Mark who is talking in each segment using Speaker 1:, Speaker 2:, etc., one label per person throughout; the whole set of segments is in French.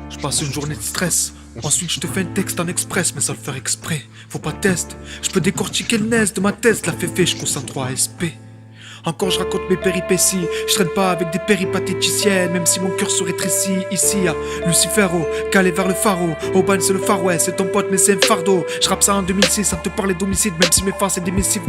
Speaker 1: Je passe une journée de stress. Ensuite je te fais un texte en express, mais sans le faire exprès. Faut pas test. Je peux décortiquer le nez de ma tête. La féfé, je concentre 3 SP. Encore je raconte mes péripéties. Je traîne pas avec des péripatéticiennes. Même si mon cœur se rétrécit. Ici y'a Lucifero, calé vers le pharo. Auban c'est le Far West, c'est ton pote mais c'est un fardeau. Je rappe ça en 2006 sans te parler d'homicide. Même si mes phares c'est des missiles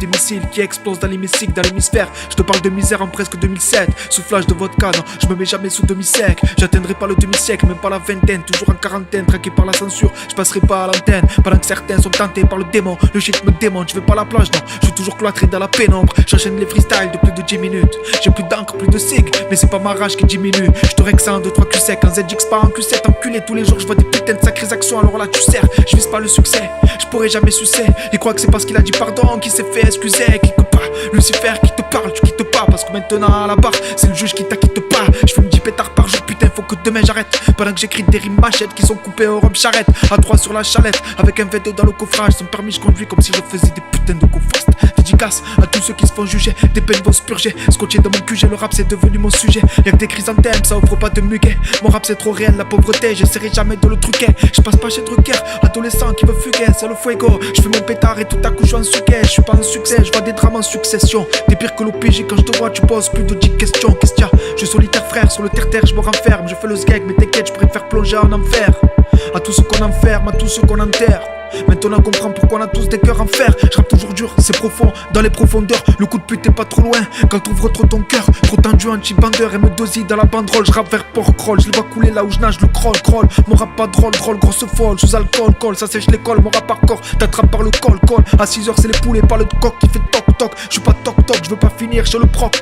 Speaker 1: qui explosent dans l'hémicycle, dans l'hémisphère. Je te parle de misère en presque 2007. Soufflage de vodka, non, je me mets jamais sous demi-sec. J'atteindrai pas le demi-siècle, même pas la vingtaine. Toujours en quarantaine, traqué par la censure. Je passerai pas à l'antenne, pendant que certains sont tentés par le démon. Le shit me démonte, je vais pas à la plage, non. Je suis toujours cloîtré dans la pénombre. J'enchaîne les freestyles de plus de 10 minutes. J'ai plus d'encre, plus de sig, mais c'est pas ma rage qui diminue. Je te règle ça en 2-3 Q sec, en ZX pas en Q7. Enculé tous les jours, je vois des putains de sacrées actions. Alors là tu sers, je vise pas le succès. Je pourrais jamais sucer. Il croit que c'est parce qu'il a dit pardon qu'il s'est fait excuser. Clique pas, Lucifer qui te parle, tu quittes pas. Parce que maintenant à la barre, c'est le juge qui t'acquitte pas. Je fume 10 pétards par jour, putain faut que demain j'arrête. Pendant que j'écris des rimes machettes qui sont coupées au rhum charrette. À 3 sur la chalette, avec un V2 dans le coffrage. Sans permis je conduis comme si je faisais des putains de co-fast. Dédicace à tous ceux qui se font juger. Des peines vont se purger. Scotché dans mon QG, le rap c'est devenu mon sujet. Y'a que des chrysanthèmes, ça offre pas de muguet. Mon rap c'est trop réel, la pauvreté, j'essaierai jamais de le truquer. Je passe pas chez Drucker, adolescent qui veut fuguer, c'est le fuego. Je fais mon pétard et tout à coup je suis en suquet. Je suis pas en succès, je vois des drames en succession. T'es pire que l'OPJ quand je te vois, tu poses plus de 10 questions. Qu'est-ce qu'il y a? Je suis solitaire frère, sur le terre-terre je me renferme. Je fais le sgeg, mais t'inquiète, je préfère plonger en enfer. À tous ceux qu'on enferme, à tous ceux qu'on enterre. Maintenant on comprend pourquoi on a tous des cœurs en fer. Je rappe toujours dur, c'est profond, dans les profondeurs. Le coup de pute est pas trop loin, quand t'ouvres trop ton cœur. Trop tendu, anti-bandeur et me dosie dans la banderole. Je rappe vers Port-Croll, je le vois couler là où je nage, le crawl. Mon rap pas drôle, grosse folle, sous alcool, col. Ça sèche l'école, mon rap hardcore, t'attrapes par le col. À 6h c'est les poulets, pas le coq qui fait toc-toc. Je suis pas toc-toc, je veux pas finir chez le proc.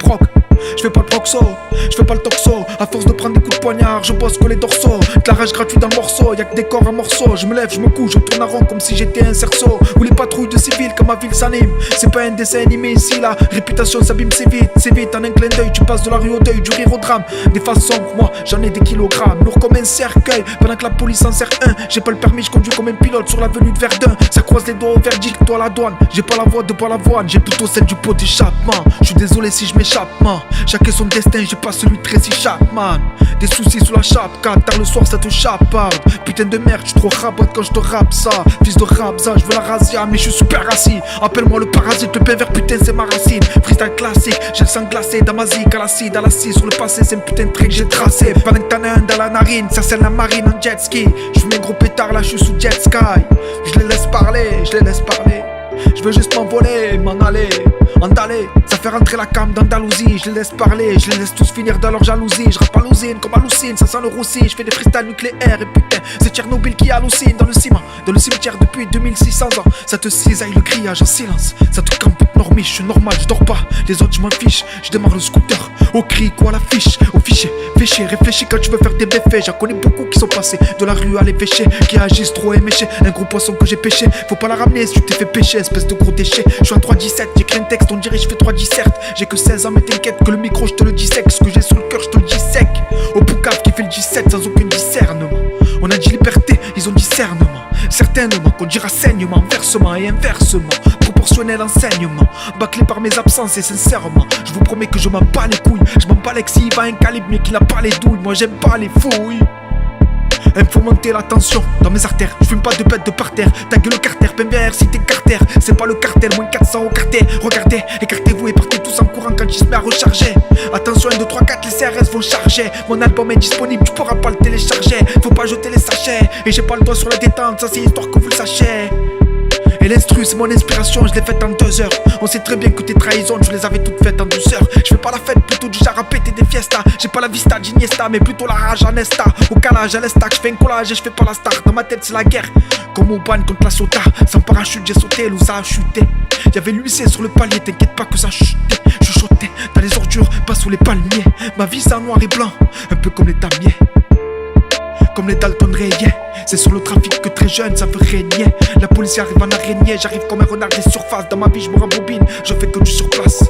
Speaker 1: Je fais pas le proxo, je fais pas le toxo. À force de prendre des coups de poignard, je bosse que les dorsaux. De la rage gratuite dans le morceau, y'a que des corps en morceaux. Je me lève, je me couche, je tourne à rond comme si j'étais un cerceau. Ou les patrouilles de civils comme ma ville s'anime. C'est pas un dessin animé ici, la réputation s'abîme, c'est vite. En un clin d'œil, tu passes de la rue au deuil, du rire au drame. Des faces sombres, moi j'en ai des kilogrammes. Lourd comme un cercueil, pendant que la police en sert un. J'ai pas le permis, je conduis comme un pilote sur l'avenue de Verdun. Ça croise les doigts au verdict, toi la douane. J'ai pas la voix de pas l'avoine, j'ai plutôt celle du pot d'échappement. Je suis désolé si je m'échappe, man. Chacun son destin, j'ai pas celui de Tracy Chapman. Des soucis sous la chape, car tard le soir ça te chaparde. Putain de merde, tu trop rabote quand je te rappe ça. Fils de rapza, je veux la razzia, mais je suis super assis. Appelle-moi le parasite, le pervers, putain c'est ma racine. Freestyle classique, j'ai le sang glacé dans ma zik, à l'acide, sur le passé, c'est un putain de trait que j'ai tracé. Pendant que t'en as un dans la narine, ça c'est la marine en jet ski. Je fume un gros pétard, là je suis sous jet sky. Je les laisse parler, je veux juste m'envoler, m'en aller, endaler. Ça fait rentrer la cam d'Andalousie. Je les laisse parler, je les laisse tous finir dans leur jalousie. Je rappe à l'usine comme hallucine, ça sent le roussi. Je fais des freestyles nucléaires et putain c'est Tchernobyl qui hallucine dans le ciment. Dans le cimetière depuis 2600 ans. Ça te cisaille le criage en silence. Ça te campe normie, je suis normal, je dors pas. Les autres je m'en fiche, je démarre le scooter. Au cri ou à l'affiche, au fichier. Fais réfléchis quand tu veux faire des méfaits. J'en connais beaucoup qui sont passés de la rue à l'évêché, qui agissent trop éméchés. Un gros poisson que j'ai pêché, faut pas la ramener si tu t'es fait pêcher, espèce de gros déchet. Je suis à 3-17, j'écris un texte, on dirait je fais 3-10 certes. J'ai que 16 ans mais t'inquiète que le micro je te le dis sec. Ce que j'ai sur le cœur je te le dis sec. Au Poucave qui fait le 17 sans aucun discernement. On a dit liberté, ils ont discernement. Certainement qu'on dira saignement, versement et inversement. Proportionnel enseignement, bâclé par mes absences et sincèrement je vous promets que je m'en bats les couilles. Je m'en bats l'ex s'il va un calibre mais qu'il n'a pas les douilles. Moi j'aime pas les fouilles. Elle me faut monter la tension dans mes artères. Je fume pas de bête de parterre. Ta gueule au carter, PMBR si t'es carter. C'est pas le cartel, moins 400 au carter. Regardez, écartez-vous et partez tous en courant quand il se met à recharger. Attention 1, 2, 3, 4, les CRS vont charger. Mon album est disponible, tu pourras pas le télécharger. Faut pas jeter les sachets. Et j'ai pas le doigt sur la détente, ça c'est histoire que vous le sachiez. Et l'instru c'est mon inspiration, je l'ai faite en 2 heures. On sait très bien que tes trahisons, je les avais toutes faites en douceur. Je fais pas la fête, plutôt du genre à péter des fiestas. J'ai pas la vista d'Iniesta, mais plutôt la rage en Esta. Au calage, à l'estac, je fais un collage et je fais pas la star. Dans ma tête c'est la guerre, comme au ban contre la Sota. Sans parachute j'ai sauté, l'eau ça a chuté. Y'avait l'huissier sur le palier, t'inquiète pas que ça chutait. Chuchotais dans les ordures, pas sous les palmiers. Ma vie c'est en noir et blanc, un peu comme les damiers. Comme les Dalton rayés, c'est sur le trafic que très jeune ça veut régner. La police arrive en araignée, j'arrive comme un renard des surfaces. Dans ma vie je me rembobine, je fais que du surplace.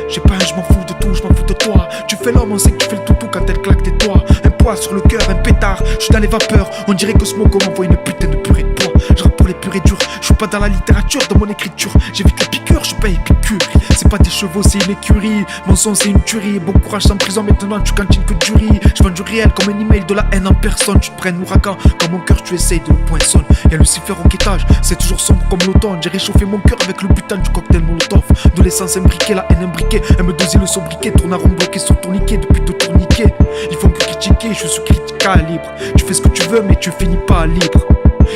Speaker 1: J'ai pas un, je m'en fous de tout, je m'en fous de toi. Tu fais l'homme, on sait que tu fais le toutou quand elle claque tes doigts. poids sur le cœur, un pétard, je suis dans les vapeurs. On dirait que ce mot m'envoie une putain de purée de poids. Je rappe pour les pur et dur. Je suis pas dans la littérature, dans mon écriture. J'évite les piqûres, je suis pas épicure. C'est pas des chevaux, c'est une écurie. Mon son, c'est une tuerie. Bon courage sans prison, maintenant tu cantines que du riz. Je vends du réel comme un email de la haine en personne. Tu te prennes ouragan, quand mon cœur, tu essayes de le poinçonner. Y'a Lucifer au guettage, c'est toujours sombre comme l'automne. J'ai réchauffé mon cœur avec le butin du cocktail Molotov. De l'essence imbriquée, la haine imbriquée. M2 le sobriquet, tourne à rond bloqué sur ton niquet depuis de tourniquets. Ils font que critiquer, je suis sous critique calibre. Tu fais ce que tu veux, mais tu finis pas libre.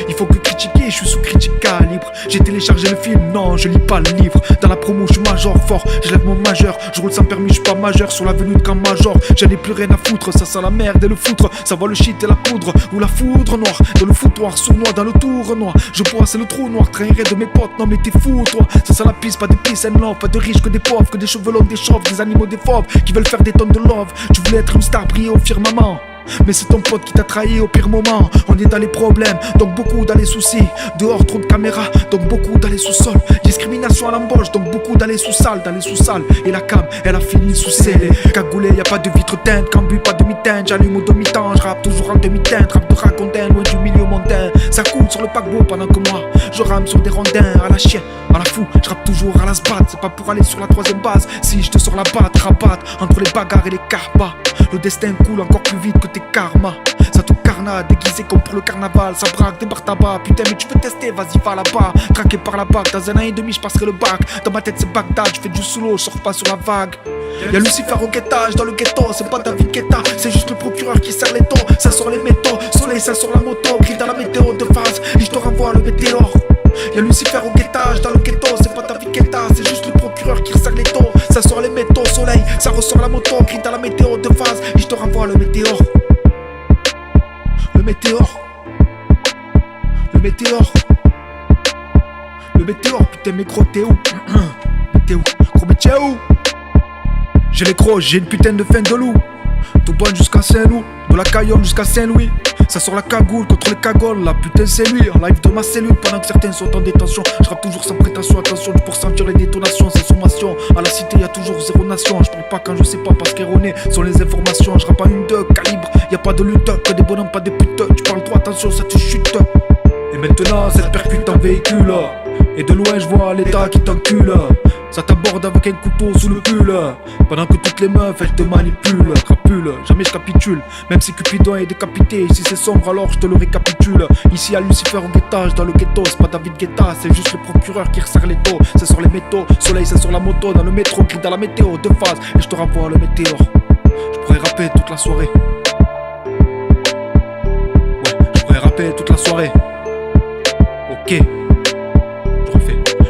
Speaker 1: Il faut que critiquer, je suis sous critique calibre. J'ai téléchargé le film, non, je lis pas le livre. Dans la promo, je suis major fort, je lève mon majeur. Je roule sans permis, je suis pas majeur sur l'avenue de Camp Major. J'en ai plus rien à foutre, ça sent la merde et le foutre. Ça va le shit et la poudre, ou la foudre noire. Dans le foutoir, sournois, dans le tour noir. Je bois, c'est le trou noir, traînerai de mes potes. Non mais t'es fou toi, ça sent la piste, pas de peace and love. Pas de riches que des pauvres, que des cheveux longs, des chauves, des animaux, des fauves qui veulent faire des tonnes de love. Tu voulais être une star, briller au firmament, mais c'est ton pote qui t'a trahi au pire moment. On est dans les problèmes, donc beaucoup dans les soucis. Dehors trop de caméras, donc beaucoup dans les sous-sols. Discrimination à l'embauche, donc beaucoup dans les sous-salles. Dans les sous-salles, et la cam, elle a fini sous scellé. Cagoulé, y'a pas de vitre teinte, cambu, pas demi-teinte. J'allume au demi-temps, je rappe toujours en demi-teinte. Rap de racontin, loin du milieu mondain. Ça coule sur le paquebot pendant que moi, je rame sur des rondins. À la chienne, à la fou, je rappe toujours à la sbat. C'est pas pour aller sur la troisième base. Si je te sors la batte, rabatte entre les bagarres et les carbas. Le destin coule encore plus vite que tes karma. Ça te carna, déguisé comme pour le carnaval. Ça braque, débarque tabac. Putain mais tu veux tester, vas-y va là-bas. Traqué par la bague, dans un an et demi je passerai le bac. Dans ma tête c'est Bagdad, je fais du solo, je sors pas sur la vague. Y'a Lucifer au guettage, dans le ghetto, c'est pas David Guetta. C'est juste le procureur qui serre les taux. Ça sort les métaux, soleil ça sort la moto. Gris dans la météo de phase, et je te renvoie le météore. Y'a Lucifer au guettage, dans le ghetto, c'est pas David Guetta. C'est juste le procureur qui resserre les taux. Ça sort les métaux, soleil, ça ressort la moto. Gris dans la météo de phase, et je te renvoie le météore. Le météore. Le météore. Le météore, putain mais gros t'es où? T'es où? Gros mais t'es où? J'ai les crocs, j'ai une putain de fin de loup. Tout bon jusqu'à Saint-Loup, de la Cayenne jusqu'à Saint-Louis. Ça sort la cagoule contre les cagoles, la putain c'est lui. En live de ma cellule pendant que certains sont en détention. Je rappe toujours sans prétention, attention pour sentir les détonations. Sans sommation, à la cité y'a toujours zéro nation. Je parle pas quand je sais pas parce qu'erroné sont les informations. Je rappe pas une deux calibre, y'a pas de lutte, que des bonhommes, pas des putes. Tu parles trop, attention ça te chute. Et maintenant cette percute en véhicule. Et de loin je vois l'état qui t'encule. Ça t'aborde avec un couteau sous le pull. Pendant que toutes les meufs elles te manipulent. Crapule, jamais je capitule. Même si Cupidon est décapité. Si c'est sombre alors je te le récapitule. Ici à Lucifer au guettage, dans le ghetto. C'est pas David Guetta, c'est juste le procureur qui resserre les taux. Ça sort les métaux, soleil ça sort la moto. Dans le métro, gris dans la météo de phase. Et je te renvoie le météore. Je pourrais rapper toute la soirée. Ouais, je pourrais rapper toute la soirée. Ok.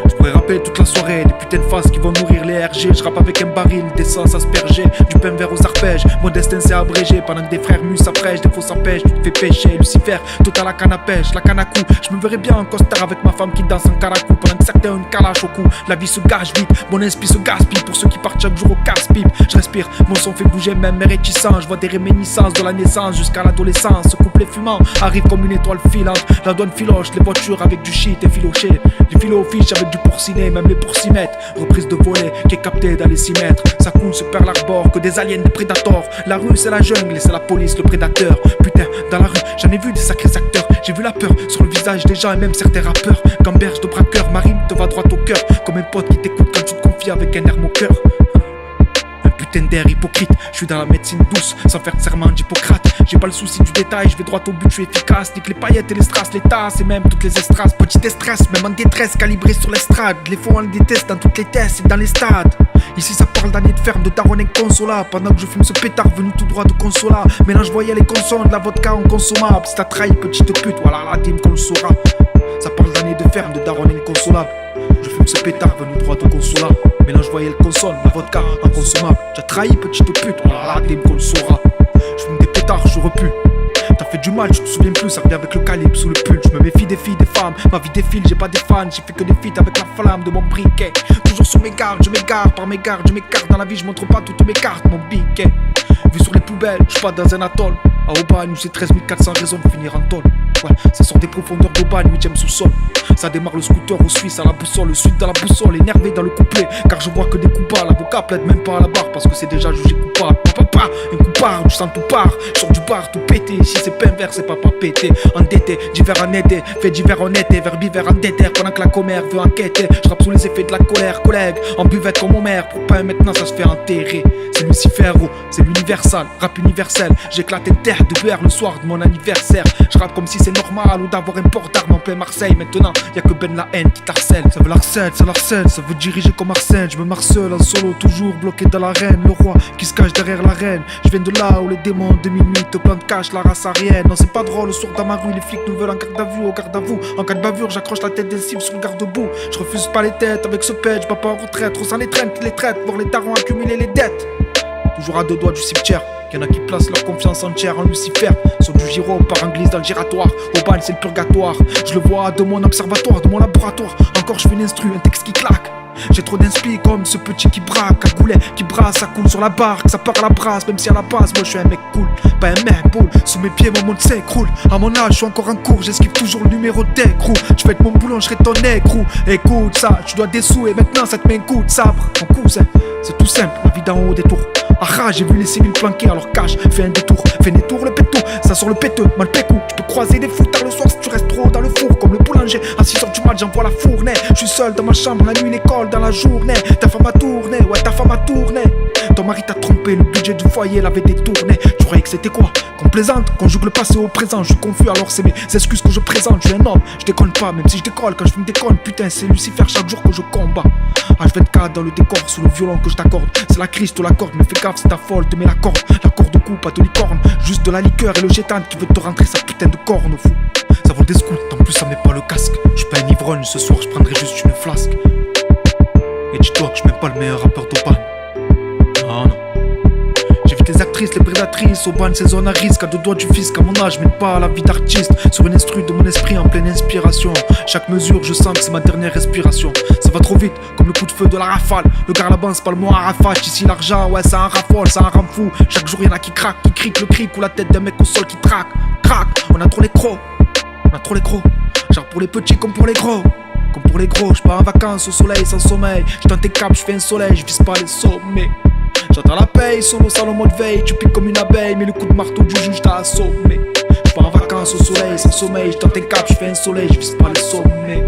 Speaker 1: Je pourrais rapper toute la soirée, des putains de faces qui vont nourrir les RG. Je rappe avec un baril d'essence aspergée, du pain vert aux arpèges. Mon destin s'est abrégé pendant que des frères mus s'apprêchent. Des faux s'empêchent, tu te fais pêcher. Lucifer, tout à la canne à pêche, la canne à cou. Je me verrais bien en costard avec ma femme qui danse en caracou. Pendant que certains ont une calache au cou. La vie se gâche vite, mon esprit se gaspille. Pour ceux qui partent chaque jour au casse-pipe. Je respire, mon son fait bouger même mes réticences. Je vois des réminiscences de la naissance jusqu'à l'adolescence. Ce couplet fumant arrive comme une étoile filante. La douane filoche, les voitures avec du shit et filoché. Du filo au fiche avec du porcinet, même les pourcimètres. Reprise de volet qui est captée dans les 6 mètres. Ça coule sur Pearl Harbor, que des aliens, des prédateurs. La rue c'est la jungle et c'est la police, le prédateur. Putain, dans la rue, j'en ai vu des sacrés acteurs. J'ai vu la peur sur le visage des gens et même certains rappeurs. Gamberge de braqueur, ma rime te va droit au cœur. Comme un pote qui t'écoute quand tu te confies avec un air moqueur. Putain d'air hypocrite, je suis dans la médecine douce, sans faire de serment d'Hippocrate. J'ai pas le souci du détail, je vais droit au but, je suis efficace. Nique les paillettes et les strass, les tasses et même toutes les estrasses. Petit stress, même en détresse, calibré sur l'estrade. Les faux on les déteste dans toutes les tests et dans les stades. Ici ça parle d'années de ferme, de daron inconsolable. Pendant que je fume ce pétard venu tout droit de Consola. Mélange voyelles et consonnes, de la vodka inconsommable. Si t'as trahi petite pute, voilà la dîme qu'on le saura. Ça parle d'années de ferme, de daron inconsolable. Je fume ce pétard venu droit de Consola. Mélange voyelle consonne, la vodka inconsommable. T'as trahi petite pute, voilà la dîme qu'on le saura. Je fume des pétards, je repue. T'as fait du mal, je me souviens plus, ça revient avec le calibre sous le pull. Je me méfie des filles, des femmes, ma vie défile, j'ai pas des fans. J'ai fait que des feats avec la flamme de mon briquet. Toujours sur mes gardes, je m'égare, par mes gardes, je m'écarte. Dans la vie, je montre pas toutes mes cartes, mon biquet. Vu sur les poubelles, je suis pas dans un atoll. À Aubagne, où c'est 13 400 raisons de finir en tôle. Ouais, ça sort des profondeurs d'Aubagne, 8ème sous-sol. Ça démarre le scooter au Suisse à la boussole, le sud dans la boussole, énervé dans le couplet. Car je vois que des coupables, l'avocat plaide même pas à la barre parce que c'est déjà jugé coupable. pas, un coup part, tu sens tout part. Je sors du bar tout pété, si c'est pain vert c'est pas pété. Endetté, d'hiver en été, fait d'hiver en été, verbivère en déter. Pendant que la commère veut enquêter, je rappe sous les effets de la colère, collègue. En buvette comme mon mère, pour pas maintenant ça se fait enterrer. C'est Lucifer, oh, c'est l'universal, rap universel. J'éclate une terre de beurre le soir de mon anniversaire. Je rappe comme si c'est normal ou d'avoir un port d'armes en plein Marseille. Maintenant, y'a que Ben la haine qui t'harcèle. Ça veut l'harcèle, ça l'harcèle, ça veut diriger comme Arsène. Je me marcelle en solo, toujours bloqué dans l'arène. Le roi qui se cache derrière la reine. Je viens de là où les démons de minuit te plantent cache la race arienne. Non, c'est pas drôle, le soir dans ma rue, les flics nous veulent en garde à vue, au garde à vous. En cas de bavure, j'accroche la tête des cibles sur le garde-boue. Je refuse pas les têtes avec ce pet, je bats pas en retraite. Trop sans les traînes qui les traitent, voir les darons accumuler les dettes. Toujours à 2 doigts du cimetière. Y'en a qui placent leur confiance entière en Lucifer. Sur du gyro, par un glisse dans le giratoire. Au bal, c'est le purgatoire. Je le vois de mon observatoire, de mon laboratoire. Encore je fais l'instru, un texte qui claque. J'ai trop d'inspi comme ce petit qui braque, à goulet, qui brasse, ça coule sur la barque, ça part à la brasse, même si à la base, moi je suis un mec cool, pas un mec boule. Sous mes pieds, mon monde s'écroule. À mon âge, je suis encore en cours, j'esquive toujours le numéro d'écrou. Je fais de mon boulot, je serai ton écrou. Écoute ça, tu dois des sous et maintenant ça te met un coup de sabre. Mon cousin, c'est tout simple, ma vie d'en haut des tours. Ah, j'ai vu les civils planqués, alors cache, fais un détour, le péto, ça sort le péteux, mal pécou. Tu peux croiser des fous tard le soir si tu restes trop dans le four. Comme le boulanger, à 6h du mat, j'envoie la fournée. Je suis seul dans ma chambre, la nuit, l'école, dans la journée. Ta femme a tourné, ouais, ta femme a tourné. Ton mari t'a trompé, le budget du foyer l'avait détourné. Tu croyais que c'était quoi? Qu'on plaisante, conjugue le passé au présent. Je suis confus, alors c'est mes excuses que je présente. Je suis un homme, je déconne pas, même si je décolle. Quand je me déconne, putain, c'est Lucifer chaque jour que je combats. H24 dans le décor, sous le violon que je t'accorde. C'est la crise, la corde, mais fais gaffe, c'est ta folle, te mets la corde de coupe, pas de licorne. Juste de la liqueur et le gétane qui veut te rentrer sa putain de corne au fou. Ça vaut des scouts, en plus ça met pas le casque. Je suis pas un ivrogne, ce soir je prendrai juste une flasque. Et dis-toi que je mets pas le meilleur rappeur d'Auban. Non, non. J'évite les actrices, les prédatrices. Auban, c'est zone à risque, à 2 doigts du fisc. À mon âge, je mène pas à la vie d'artiste. Sur une instru de mon esprit en pleine inspiration. Chaque mesure, je sens que c'est ma dernière respiration. Ça va trop vite, comme le coup de feu de la rafale. Le gars là-bas, c'est pas le mot Arafat. Ici, l'argent, ouais, ça en raffole, ça en rend fou. Chaque jour, y'en a qui craquent, qui criquent le cric. Ou la tête d'un mec au sol qui traque. Craque, on a trop les crocs. On a trop les crocs. Genre pour les petits comme pour les gros. Comme pour les gros, je pars en vacances au soleil sans sommeil. Je tente tes caps, je fais un soleil, je vise pas les sommets. J'attends la paye, solo salon mode veille. Tu piques comme une abeille, mais le coup de marteau du juge t'a assommé. Je pars en vacances au soleil sans sommeil. Je tente tes caps, je fais un soleil, je vise pas les sommets.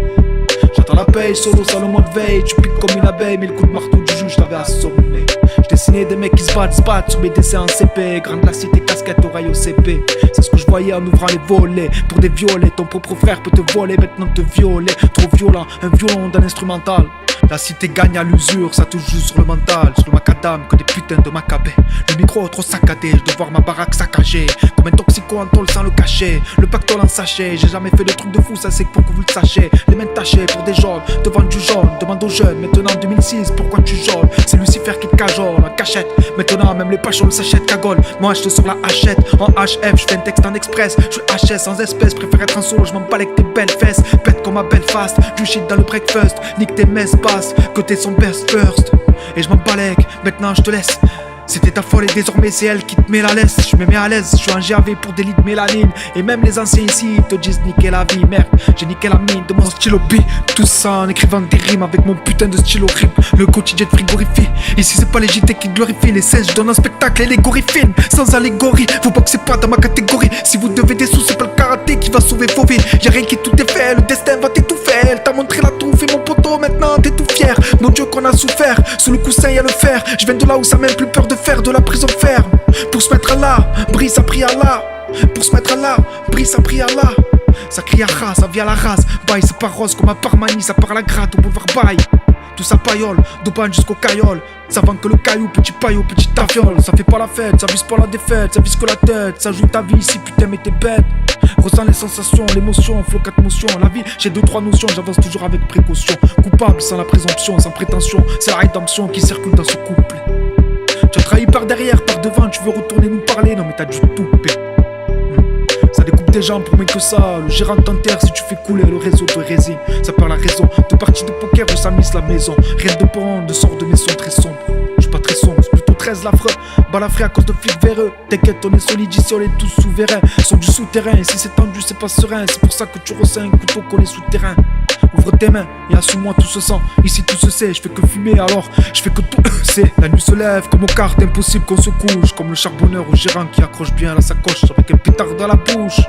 Speaker 1: J'attends la paye, solo salon mode veille. Tu piques comme une abeille, mais le coup de marteau du juge t'avait assommé. Je dessinais des mecs qui se battent sur mes dessins en CP. Grande la cité, casquette, oreille au CP. C'est ce que je voyais en ouvrant les volets. Pour des violets, ton propre frère peut te voler, maintenant te violer. Trop violent, un violon d'un instrumental. La cité gagne à l'usure, ça touche juste sur le mental. Sur le macadam, que des putains de macabées. Le micro trop saccadé, je dois voir ma baraque saccagée. Comme un toxico en tôle sans le cacher. Le pactole en sachet, j'ai jamais fait de trucs de fou, ça c'est que pour que vous le sachiez. Les mains tachées pour des jaunes, devant du jaune. Demande aux jeunes, maintenant en 2006, pourquoi tu jaunes? C'est Lucifer qui te cajole en cachette. Maintenant même les pachons le s'achètent cagole. Moi je te sors la hachette, en HF, je fais un texte en express. Je suis HS sans espèce, préfère être en solo, je m'en bats avec tes belles fesses. Pète comme ma belle face, du shit dans le breakfast. Nique tes messes basses, que t'es son best first. Et je m'en balèque, maintenant je te laisse. C'était ta folle et désormais c'est elle qui te met la laisse. Je me mets à l'aise, je suis en GAV pour des lits de mélanine. Et même les anciens ici te disent niquer la vie. Merde, j'ai niqué la mine de mon stylo B. Tout ça en écrivant des rimes avec mon putain de stylo rime. Le quotidien de frigorifie. Ici c'est pas les JT qui glorifient les scènes, je donne un spectacle et les gorifilms. Sans allégorie, vous boxez pas dans ma catégorie. Si vous devez des sous, c'est pas le karaté qui va sauver vos vies. Y'a rien qui tout est fait, le destin va t'étouffer. Elle t'a montré la touffe et mon poteau maintenant t'es tout fier. Mon Dieu qu'on a souffert, sous le coussin y'a le fer. Je viens de là où ça même plus peur de faire de la prison ferme. Pour se mettre à là, brise à prier à là. Pour se mettre à là, brise à prier à là. Ça crie à ras, ça vient à la race. Bail c'est pas rose comme à Parmani, ça part à la gratte au boulevard Bail. Tout ça paillole, d'Auban jusqu'au caillole. Ça vend que le caillou, petit paillot, petit tafiole. Ça fait pas la fête, ça vise pas la défaite, ça vise que la tête. Ça joue ta vie ici, putain mais t'es bête. Ressens les sensations, l'émotion, flow 4 motions. La vie, j'ai 2-3 notions, j'avance toujours avec précaution. Coupable sans la présomption, sans prétention. C'est la rédemption qui circule dans ce couple. Tu as trahi par derrière, par devant, tu veux retourner nous parler. Non mais t'as du tout pé. Ça découpe des gens pour moins que ça. Le gérant t'enterre si tu fais couler le réseau de résine. Ça perd la raison, de parties de poker où ça mise la maison. Rien de bon, de sort de maison très sombre. Je suis pas très sombre, c'est plutôt 13 l'affreux. Balafré à cause de flics véreux. T'inquiète, on est solide ici, on est tous souverains. Sont du souterrain, et si c'est tendu, c'est pas serein. C'est pour ça que tu ressens un couteau qu'on est souterrain. Ouvre tes mains et assume-moi tout ce sang. Ici tout se sait, je fais que fumer alors je fais que tout c'est. La nuit se lève comme aux cartes, impossible qu'on se couche. Comme le charbonneur au gérant qui accroche bien la sacoche avec un pétard dans la bouche.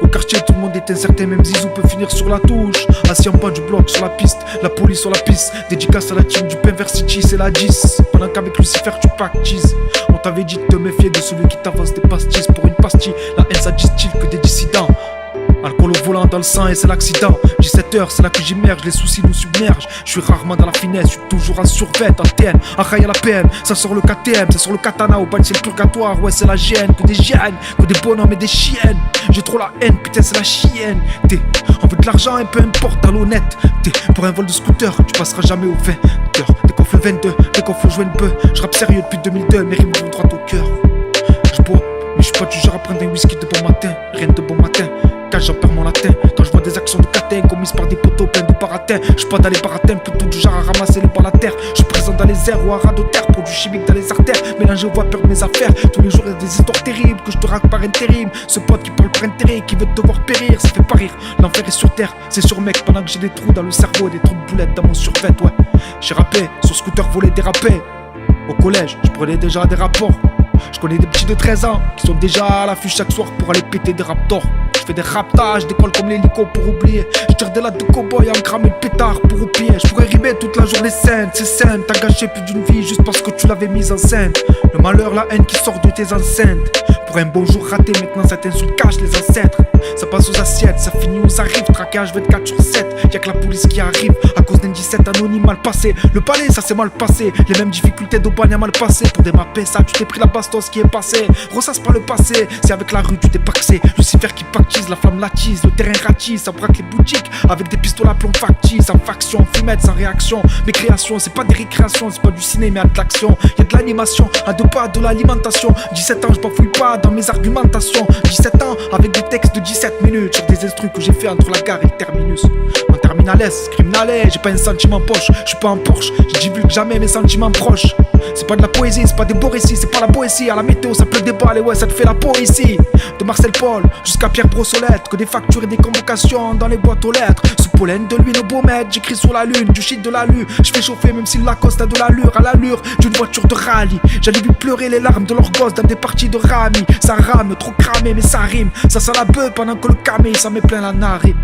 Speaker 1: Au quartier tout le monde est incertain, même Zizou peut finir sur la touche. Assis en bas du bloc sur la piste, la police sur la piste. Dédicace à la team du Perversity, c'est la 10. Pendant qu'avec Lucifer tu pactises. On t'avait dit de te méfier de celui qui t'avance des pastilles. Pour une pastille, la haine ça distille que des dissidents. Alcool au volant dans le sang et c'est l'accident. 17h, c'est là que j'immerge, les soucis nous submergent. Je suis rarement dans la finesse, je suis toujours en survêt, en TN. Achaï à la PM, ça sort le KTM, ça sort le katana, au bagne c'est le purgatoire. Ouais, c'est la gêne, que des hyènes, que des bonhommes et des chiennes. J'ai trop la haine, putain, c'est la chienne. On veut de l'argent et peu importe, à l'honnête. Pour un vol de scooter, tu passeras jamais au 20h. Dès qu'on fait le 22, dès qu'on faut jouer une peu. Je rappe sérieux depuis 2002, mes rimes vont droit au cœur. Je bois, mais je suis pas du genre à prendre un whisky de bon matin. Rien de bon matin. Quand j'en perds mon latin, quand je vois des actions de catin commises par des poteaux pleins de baratins. Je suis pas dans les baratins, plutôt du genre à ramasser les balles à terre. Je suis présent dans les airs ou à ras de terre, produit chimique dans les artères. Mélangé aux vapeurs de mes affaires. Tous les jours il y a des histoires terribles que je te raconte par intérim. Ce pote qui parle par intérêt, qui veut te voir périr, ça fait pas rire. L'enfer est sur terre, c'est sur mec. Pendant que j'ai des trous dans le cerveau, des trous de boulettes dans mon survêt, ouais. J'ai rappé, sur scooter volé dérapé. Au collège, je prenais déjà des rapports. Je connais des petits de 13 ans qui sont déjà à l'affût chaque soir pour aller péter des raptors. Je fais des raptages, je décolle comme l'hélico pour oublier. Je tire des lattes de cow-boy à me cramer le pétard pour oublier. Je pourrais rimer toute la journée saine, c'est saine. T'as gâché plus d'une vie juste parce que tu l'avais mise en scène. Le malheur, la haine qui sort de tes enceintes. Pour un beau jour raté, maintenant ça t'insulte, cache les ancêtres. Ça passe aux assiettes, ça finit aux arrives. Traquage 24/7, y'a que la police qui arrive. À cause d'un 17 anonyme mal passé. Le palais, ça s'est mal passé. Les mêmes difficultés d'Aubagne à mal passé. Pour démapper ça, tu t'es pris la bastos qui est passée. Ressasse pas le passé, c'est avec la rue tu t'es paxé. Lucifer qui pactise, la flamme l'attise. Le terrain ratisse, ça braque les boutiques. Avec des pistolets à plomb factices. En faction, fumette sans réaction. Mes créations, c'est pas des récréations. C'est pas du ciné mais à de l'action. Y'a de l'animation, à deux pas de l'alimentation. 17 ans, je bafouille pas dans mes argumentations. 17 ans, avec des textes de 17 minutes. Sur des instrus que j'ai fait entre la gare et le terminus. En terminales, criminalais, j'ai pas un sentiment poche. Je suis pas en Porsche, je divulgue jamais mes sentiments proches. C'est pas de la poésie, c'est pas des beaux récits. C'est pas la poésie, à la météo ça pleut des balles. Et ouais, ça te fait la peau ici. De Marcel Paul jusqu'à Pierre Brossolette. Que des factures et des convocations dans les boîtes aux lettres. Sous pollen de l'huile au Beaumet, j'écris sur la lune. Du shit de la lue, je fais chauffer même si Lacoste a de l'allure. À l'allure d'une voiture de rallye. J'allais vu pleurer les larmes de leurs gosses dans des parties de rami. Ça rame, trop cramé mais ça rime. Ça sent la beuh pendant que le camé ça met plein la narine.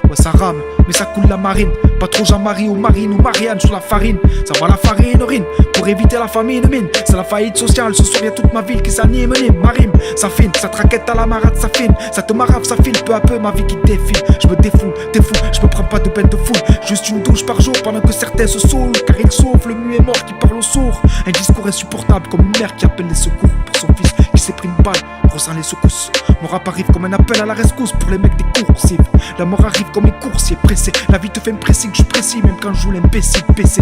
Speaker 1: Ouais ça rame, mais ça coule la marine. Pas trop Jean-Marie ou Marine ou Marianne sur la farine. Ça va la farine urine, pour éviter la famine mine. C'est la faillite sociale, ce soir y'a toute ma ville qui s'anime. Marine, ça fine, ça traquette à la marade, ça fine. Ça te marave, ça file, peu à peu ma vie qui défile. Je me défoule, je me prends pas de peine de foule. Juste une douche par jour pendant que certains se saoulent. Car ils souffrent, le muet mort qui parle au sourd. Un discours insupportable comme une mère qui appelle les secours pour son fils qui s'est pris une balle, ressent les secousses. Mon rap arrive comme un appel à la rescousse pour les mecs des coursives. La mort arrive comme les coursiers pressés. La vie te fait me presser que je suis précis même quand je joue l'imbécile PC.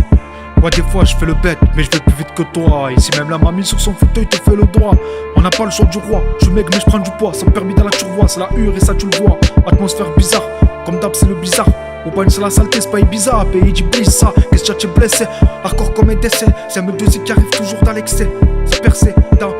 Speaker 1: Moi des fois je fais le bête mais je vais plus vite que toi. Et si même la mamie sur son fauteuil te fait le droit. On n'a pas le choix du roi. Je suis mec mais je prends du poids. Sans permis dans la turvoie, c'est la hure et ça tu le vois. Atmosphère bizarre, comme d'hab c'est le bizarre. Au bagne c'est la saleté, c'est pas Ibiza. Pays du blisse ça, qu'est-ce que tu es blessé. Hardcore comme un décès, c'est un me qui arrive toujours dans l'excès. C'est percé dans